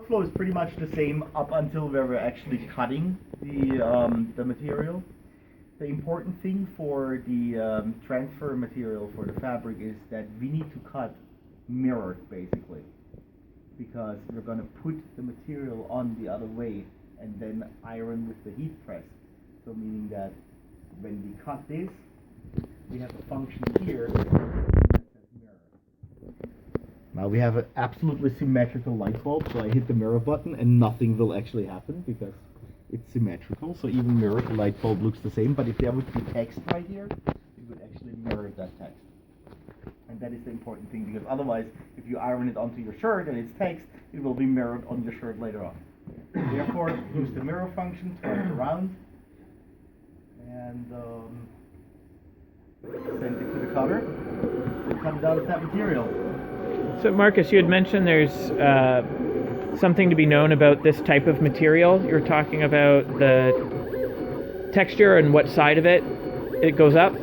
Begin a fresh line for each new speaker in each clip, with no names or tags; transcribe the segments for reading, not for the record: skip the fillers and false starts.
workflow is pretty much the same up until where we're actually cutting the material. The important thing for the transfer material for the fabric is that we need to cut mirrored, basically, because we're going to put the material on the other way and then iron with the heat press. So meaning that when we cut this, we have a function here that says mirror. Now we have an absolutely symmetrical light bulb, so I hit the mirror button and nothing will actually happen because it's symmetrical. So even mirrored, the light bulb looks the same, but if there would be text right here, it would actually mirror that text. And that is the important thing, because otherwise, if you iron it onto your shirt and it's text, it will be mirrored on your shirt later on. Therefore, use the mirror function, turn it around, and send it to the cutter. It comes out of that material.
So Marcus, you had mentioned there's something to be known about this type of material. You're talking about the texture and what side of it goes up?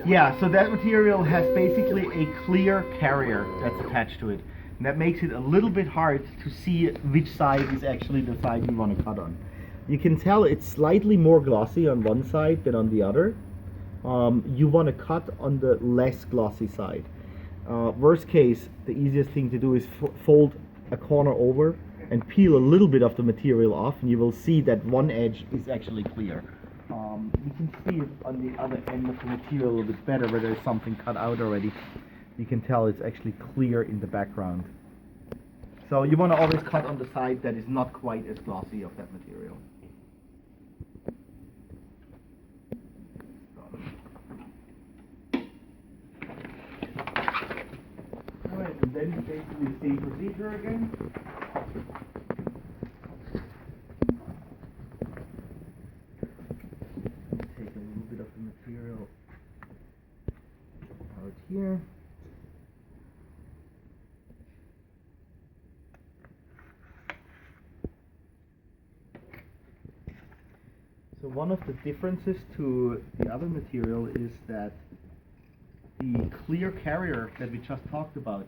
Yeah, so that material has basically a clear carrier that's attached to it. And that makes it a little bit hard to see which side is actually the side you want to cut on. You can tell it's slightly more glossy on one side than on the other. You want to cut on the less glossy side. Worst case, the easiest thing to do is fold a corner over and peel a little bit of the material off, and you will see that one edge is actually clear. You can see it on the other end of the material a little bit better where there's something cut out already. You can tell it's actually clear in the background. So you want to always cut on the side that is not quite as glossy of that material. Alright, and then basically the same procedure again. Take a little bit of the material out here. So one of the differences to the other material is that the clear carrier that we just talked about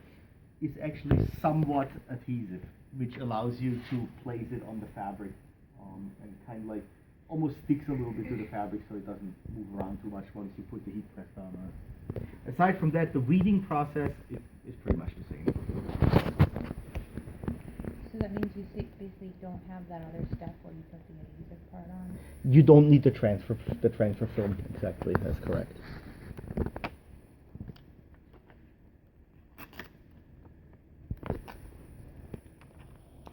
is actually somewhat adhesive, which allows you to place it on the fabric and kind of like almost sticks a little bit to the fabric so it doesn't move around too much once you put the heat press down on it. Aside from that, the weeding process is pretty much the same.
So that means you basically don't have that other step where you put the adhesive part on?
You don't need the transfer film, exactly, that's correct.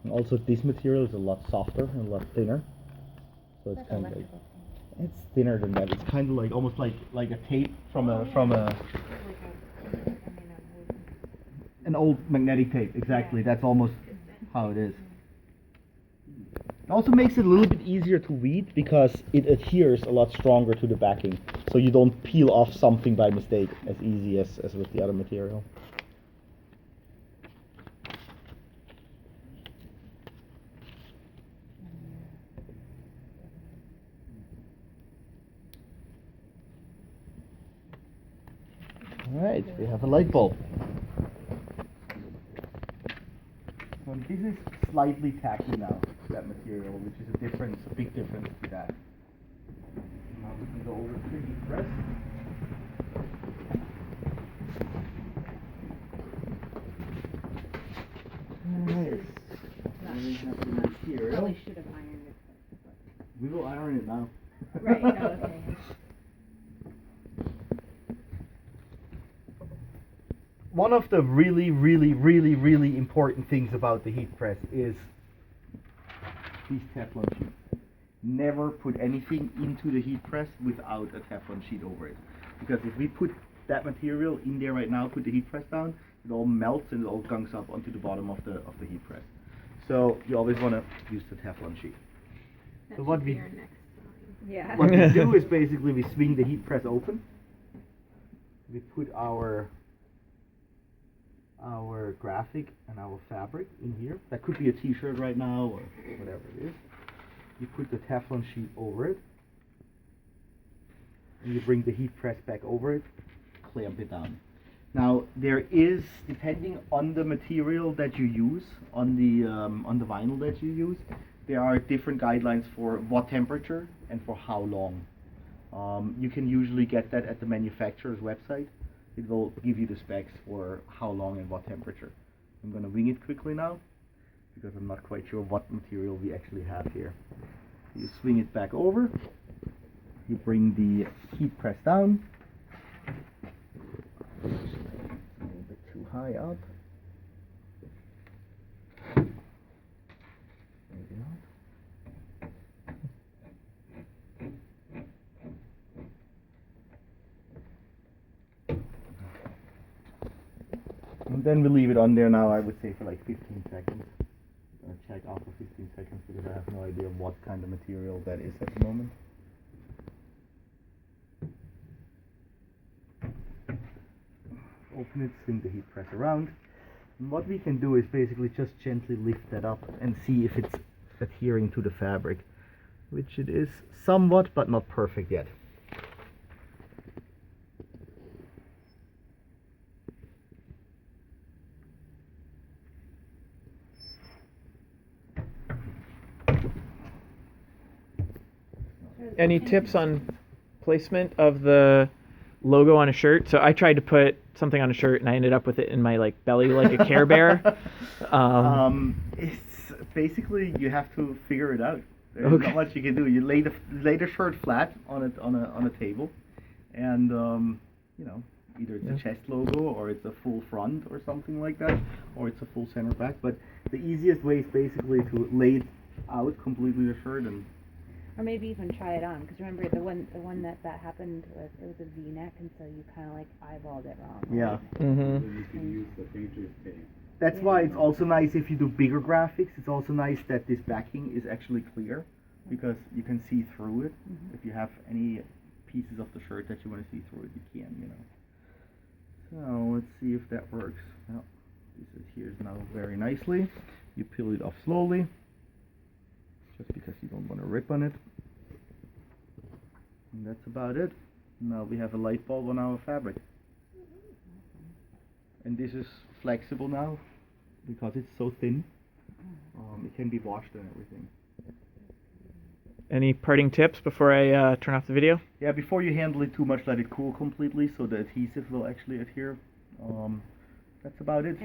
And also this material is a lot softer and a lot thinner. So it's kind of like, it's thinner than that. It's kind of like almost like a tape from an old magnetic tape. Exactly. That's almost how it is. It also makes it a little bit easier to weed because it adheres a lot stronger to the backing, so you don't peel off something by mistake as easy as with the other material. Alright, we have a light bulb. And this is slightly tacky now, that material, which is a big difference to that. Now we can go over to the heat press. Alright. And we have the material.
Probably should have ironed it.
We will iron it now.
Right, oh, okay.
One of the really important things about the heat press is these Teflon sheets. Never put anything into the heat press without a Teflon sheet over it. Because if we put that material in there right now, put the heat press down, it all melts and it all gunks up onto the bottom of the heat press. So you always want to use the Teflon sheet.
That
So what we
next time. Yeah.
what we do is basically we swing the heat press open. We put our graphic and our fabric in here. That could be a t-shirt right now or whatever it is. You put the Teflon sheet over it, and you bring the heat press back over it, clamp it down. Now there is, depending on the material that you use, on the vinyl that you use, there are different guidelines for what temperature and for how long. You can usually get that at the manufacturer's website. It will give you the specs for how long and what temperature. I'm going to wing it quickly now because I'm not quite sure what material we actually have here. You swing it back over. You bring the heat press down. A little bit too high up. Maybe not. And then we leave it on there now, I would say, for like 15 seconds. I'm going to check after 15 seconds because I have no idea what kind of material that is at the moment. Open it, swing the heat press around. And what we can do is basically just gently lift that up and see if it's adhering to the fabric, which it is somewhat, but not perfect yet.
Any tips on placement of the logo on a shirt? So I tried to put something on a shirt and I ended up with it in my like belly like a Care Bear.
It's basically you have to figure it out. There's not much you can do. You lay the shirt flat on a table, and you know, either it's a chest logo or it's a full front or something like that, or it's a full center back. But the easiest way is basically to lay it out completely the shirt and.
Or maybe even try it on, because remember the one that happened with, it was a V-neck, and so you kind of like eyeballed it wrong.
Yeah.
Right?
Mm-hmm.
You can use the painter's tape.
That's why it's also nice if you do bigger graphics. It's also nice that this backing is actually clear, because you can see through it.
Mm-hmm.
If you have any pieces of the shirt that you want to see through it, you can, you know. So let's see if that works. Well, this adheres now very nicely. You peel it off slowly, just because you don't want to rip on it. And that's about it. Now we have a light bulb on our fabric. And this is flexible now because it's so thin. It can be washed and everything.
Any parting tips before I turn off the video?
Yeah, before you handle it too much, let it cool completely so the adhesive will actually adhere. That's about it.